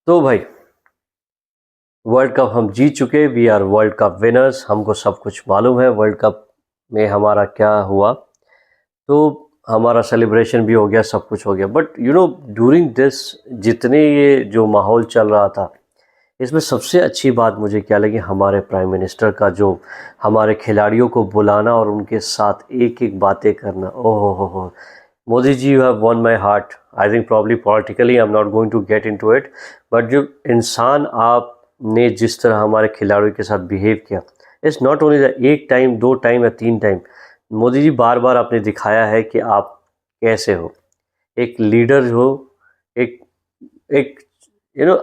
तो भाई world cup हम जीत चुके, we are world cup winners. हमको सब कुछ मालूम है वर्ल्ड कप में हमारा क्या हुआ। तो हमारा सेलिब्रेशन भी हो गया, सब कुछ हो गया। बट ड्यूरिंग दिस जितने ये जो माहौल चल रहा था, इसमें सबसे अच्छी बात मुझे क्या लगी, हमारे प्राइम मिनिस्टर का जो हमारे खिलाड़ियों को बुलाना और उनके साथ एक एक बातें करना। ओहो हो, Modi ji you have won my heart. I think probably politically I am not going to get in to it, but जो इंसान आपने जिस तरह हमारे खिलाड़ियों के साथ बिहेव किया, इट्स नॉट ओनली एक टाइम, दो टाइम या तीन टाइम। मोदी जी बार बार आपने दिखाया है कि आप कैसे हो, एक लीडर हो, एक एक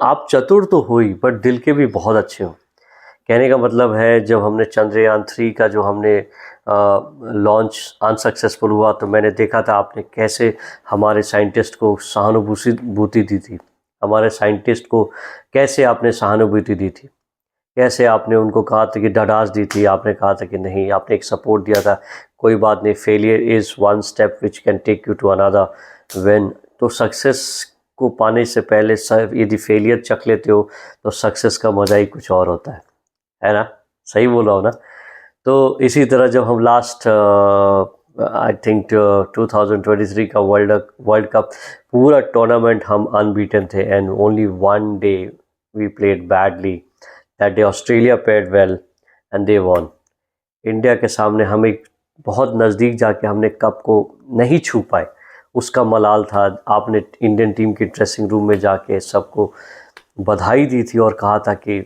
आप चतुर तो हो ही, बट दिल के भी बहुत अच्छे हो। कहने का मतलब है, जब हमने चंद्रयान 3 का जो हमने लॉन्च अनसक्सेसफुल हुआ, तो मैंने देखा था आपने कैसे हमारे साइंटिस्ट को सहानुभूति दी थी, हमारे साइंटिस्ट को कैसे आपने सहानुभूति दी थी, कैसे आपने उनको कहा था कि ढाढ़स दी थी, आपने कहा था कि नहीं, आपने एक सपोर्ट दिया था, कोई बात नहीं, failure is one step which can take you to another when. तो सक्सेस को पाने से पहले यदि फेलियर चख लेते हो तो सक्सेस का मज़ा ही कुछ और होता है ना? सही बोल रहा हूँ ना? तो इसी तरह जब हम लास्ट आई थिंक 2023 का वर्ल्ड कप पूरा टूर्नामेंट हम अनबीटन थे, and only one day we played badly. That day Australia played well and they won. India के सामने हम एक बहुत नज़दीक जाके हमने कप को नहीं छू पाए, उसका मलाल था। आपने इंडियन टीम की ड्रेसिंग रूम में जाके सबको बधाई दी थी और कहा था कि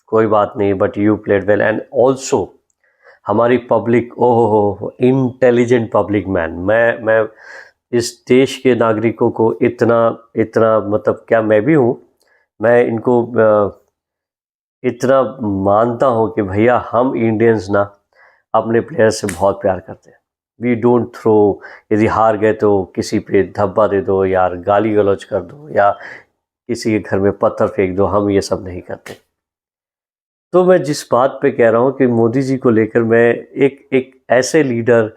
कोई बात नहीं, but you played well. And also हमारी पब्लिक, ओहो हो, इंटेलिजेंट पब्लिक मैन। मैं इस देश के नागरिकों को इतना इतना मतलब, क्या मैं भी हूँ, मैं इनको इतना मानता हूँ कि भैया हम इंडियंस ना अपने प्लेयर से बहुत प्यार करते हैं। वी डोंट थ्रो, यदि हार गए तो किसी पे धब्बा दे दो, यार गाली गलौज कर दो, या किसी के घर में पत्थर फेंक दो, हम ये सब नहीं करते। तो मैं जिस बात पे कह रहा हूँ कि मोदी जी को लेकर मैं एक एक ऐसे लीडर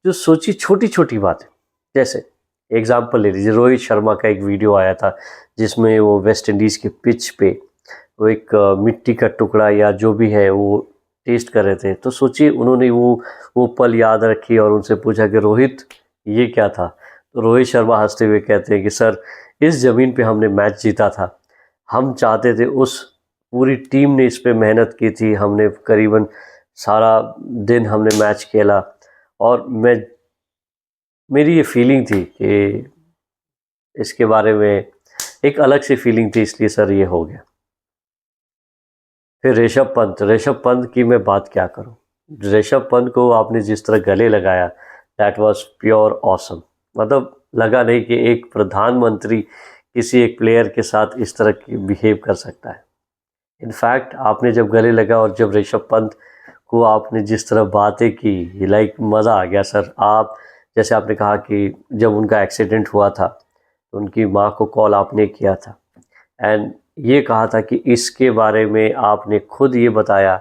जो सोची छोटी छोटी बातें, जैसे एग्जाम्पल ले लीजिए, रोहित शर्मा का एक वीडियो आया था जिसमें वो वेस्ट इंडीज़ के पिच पे वो एक मिट्टी का टुकड़ा या जो भी है वो टेस्ट कर रहे थे। तो सोचिए उन्होंने वो पल याद रखी और उनसे पूछा कि रोहित ये क्या था। तो रोहित शर्मा हंसते हुए कहते हैं कि सर, इस ज़मीन पे हमने मैच जीता था, हम चाहते थे, उस पूरी टीम ने इस पे मेहनत की थी, हमने करीबन सारा दिन हमने मैच खेला, और मेरी ये फीलिंग थी कि इसके बारे में एक अलग सी फीलिंग थी, इसलिए सर ये हो गया। फिर ऋषभ पंत की मैं बात क्या करूं। ऋषभ पंत को आपने जिस तरह गले लगाया, दैट वाज प्योर ऑसम। मतलब लगा नहीं कि एक प्रधानमंत्री किसी एक प्लेयर के साथ इस तरह की बिहेव कर सकता है। इनफैक्ट आपने जब गले लगा और जब ऋषभ पंत को आपने जिस तरह बातें की, लाइक मज़ा आ गया सर। आप जैसे आपने कहा कि जब उनका एक्सीडेंट हुआ था तो उनकी माँ को कॉल आपने किया था, एंड ये कहा था कि इसके बारे में आपने खुद ये बताया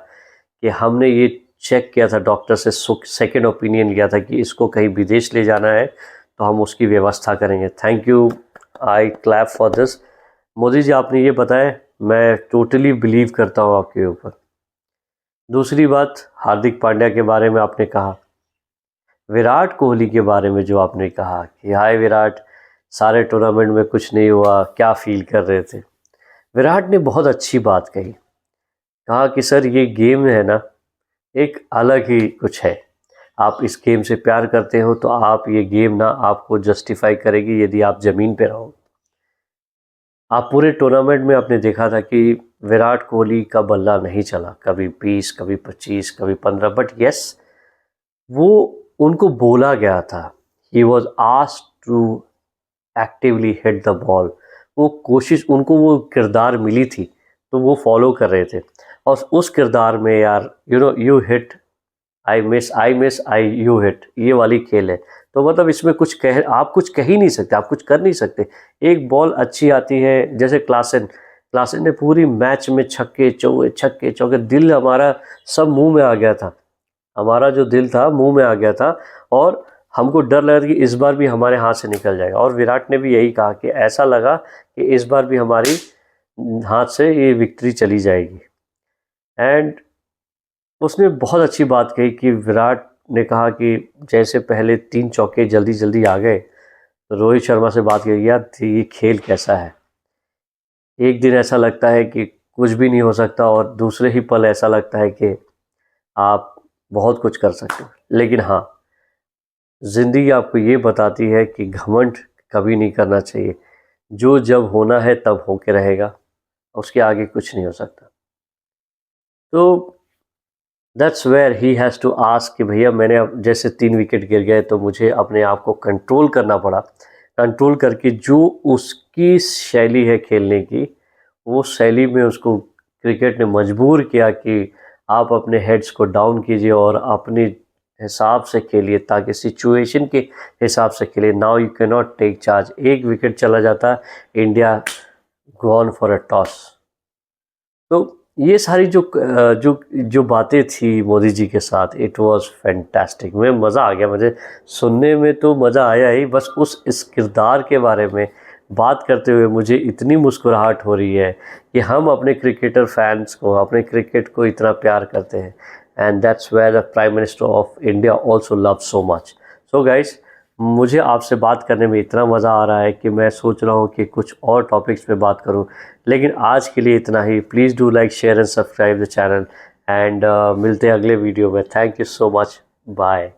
कि हमने ये चेक किया था, डॉक्टर से सेकेंड ओपिनियन लिया था कि इसको कहीं विदेश ले जाना है तो हम उसकी व्यवस्था करेंगे। Thank you, I clap for this. Modi ji आपने ये बताया, मैं टोटली बिलीव करता हूँ आपके ऊपर। दूसरी बात, हार्दिक पांड्या के बारे में आपने कहा, विराट कोहली के बारे में जो आपने कहा कि हाय विराट, सारे टूर्नामेंट में कुछ नहीं हुआ, क्या फील कर रहे थे। विराट ने बहुत अच्छी बात कही, कहा कि सर ये गेम है ना, एक अलग ही कुछ है। आप इस गेम से प्यार करते हो तो आप ये गेम ना आपको जस्टिफाई करेगी यदि आप ज़मीन पे रहो। आप पूरे टूर्नामेंट में आपने देखा था कि विराट कोहली का बल्ला नहीं चला, कभी 20, कभी 25, कभी 15, बट यस, वो उनको बोला गया था, he was asked to actively hit the ball. वो कोशिश, उनको वो किरदार मिली थी तो वो फॉलो कर रहे थे, और उस किरदार में यार you hit, I miss, I you hit, ये वाली खेल है। तो मतलब इसमें आप कुछ कह ही नहीं सकते, आप कुछ कर नहीं सकते। एक बॉल अच्छी आती है, जैसे क्लासन ने पूरी मैच में छक्के चौके, दिल हमारा सब मुंह में आ गया था, हमारा जो दिल था मुंह में आ गया था, और हमको डर लगा कि इस बार भी हमारे हाथ से निकल जाएगा। और विराट ने भी यही कहा कि ऐसा लगा कि इस बार भी हमारी हाथ से ये विक्ट्री चली जाएगी। एंड उसने बहुत अच्छी बात कही कि विराट ने कहा कि जैसे पहले 3 चौके जल्दी जल्दी आ गए, तो रोहित शर्मा से बात करी, यार ये खेल कैसा है, एक दिन ऐसा लगता है कि कुछ भी नहीं हो सकता और दूसरे ही पल ऐसा लगता है कि आप बहुत कुछ कर सकते हो। लेकिन हाँ, ज़िंदगी आपको ये बताती है कि घमंड कभी नहीं करना चाहिए, जो जब होना है तब होके रहेगा, उसके आगे कुछ नहीं हो सकता। तो that's where he has to ask कि भैया मैंने अब जैसे 3 विकेट गिर गए तो मुझे अपने आप को कंट्रोल करना पड़ा। कंट्रोल करके जो उसकी शैली है खेलने की, वो शैली में उसको क्रिकेट ने मजबूर किया कि आप अपने हेड्स को डाउन कीजिए और अपने हिसाब से खेलिए, ताकि सिचुएशन के हिसाब से खेलिए। Now you can not take charge. एक विकेट चला जाता, India gone for a toss. तो ये सारी जो बातें थी मोदी जी के साथ, इट वाज फैंटास्टिक। मैं मज़ा आ गया, मुझे सुनने में तो मज़ा आया ही, बस उस इस किरदार के बारे में बात करते हुए मुझे इतनी मुस्कुराहट हो रही है कि हम अपने क्रिकेटर फैंस को, अपने क्रिकेट को इतना प्यार करते हैं। And that's where the prime minister of India also love so much. So guys, मुझे आपसे बात करने में इतना मज़ा आ रहा है कि मैं सोच रहा हूँ कि कुछ और टॉपिक्स पे बात करूँ, लेकिन आज के लिए इतना ही। Please do like, share and subscribe the channel, and मिलते हैं अगले वीडियो में। Thank you so much, bye.